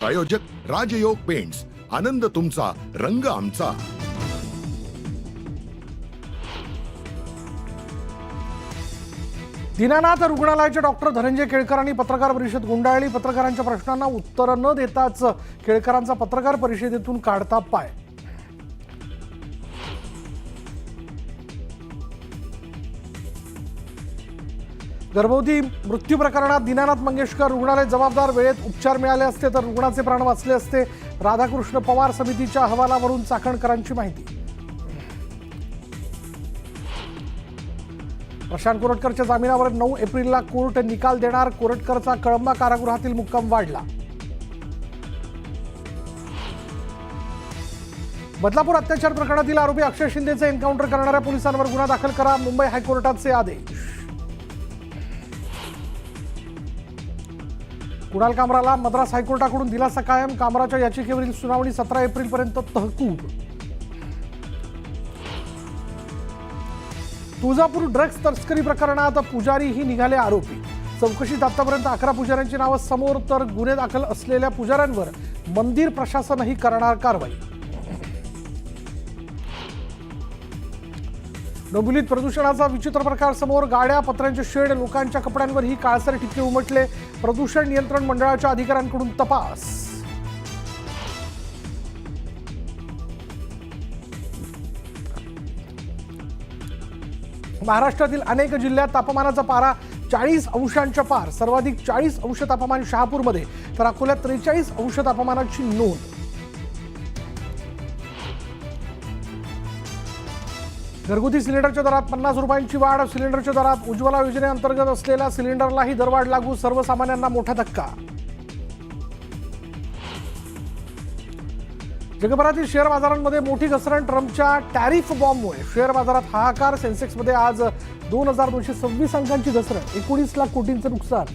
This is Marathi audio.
प्रायोजक राजयोग पेंट्स, आनंद तुमचा, रंग आमचा। दीनानाथ रुग्णालयाचे डॉक्टर धनंजय केळकरांनी पत्रकार परिषद गुंडाळली। पत्रकारांच्या प्रश्नांना उत्तर न देताच केळकरांचा पत्रकार परिषदेतून काढता पाय। गर्भवती मृत्यू प्रकरणात दीनानाथ मंगेशकर रुग्णालय जबाबदार, वेळेत उपचार मिळाले असते तर रुग्णाचे प्राण वाचले असते। राधाकृष्ण पवार समितीच्या अहवालावरून चाकणकरांची माहिती। प्रशांत कोरटकरच्या जामिनावर 9 एप्रिलला कोर्ट निकाल देणार। कोरटकरचा कळंबा कारागृहातील मुक्काम वाढला। बदलापूर अत्याचार प्रकरणातील आरोपी अक्षय शिंदेचे एन्काउंटर करणाऱ्या पोलिसांवर गुन्हा दाखल करा, मुंबई हायकोर्टाचे आदेश। कुणाल कामराला मद्रास हायकोर्टाकडून दिलासा कायम, कामराच्या याचिकेवरील सुनावणी 17 एप्रिलपर्यंत तहकूब। तुळजापूर ड्रग्ज तस्करी प्रकरणात पुजारीही निघाले आरोपी। चौकशीत आतापर्यंत 11 पुजाऱ्यांची नावं समोर, तर गुन्हे दाखल असलेल्या पुजाऱ्यांवर मंदिर प्रशासनही करणार कारवाई। डोंबिवलीत प्रदूषणाचा विचित्र प्रकार समोर, गाड्या, पत्र्यांचे शेड, लोकांच्या कपड्यांवरही काळसर ठिपके उमटले। प्रदूषण नियंत्रण मंडळाच्या अधिकाऱ्यांकडून तपास। महाराष्ट्रातील अनेक जिल्ह्यात तापमानाचा पारा 40 अंशांच्या पार। सर्वाधिक 40 अंश तापमान शहापूरमध्ये, तर अकोल्यात 43 अंश तापमानाची नोंद। घरगुती सिलेंडरच्या दरात 50 रुपयांची वाढ। सिलेंडरच्या दरात उज्ज्वला योजनेअंतर्गत असलेल्या सिलेंडरलाही दरवाढ लागू, सर्वसामान्यांना मोठा धक्का। जगभरातील शेअर बाजारांमध्ये मोठी घसरण ट्रम्पच्या टॅरिफ बॉम्बमुळे। शेअर बाजारात हाहाकार। सेन्सेक्समध्ये आज 2226 अंकांची घसरण, 19 लाख कोटींचं नुकसान।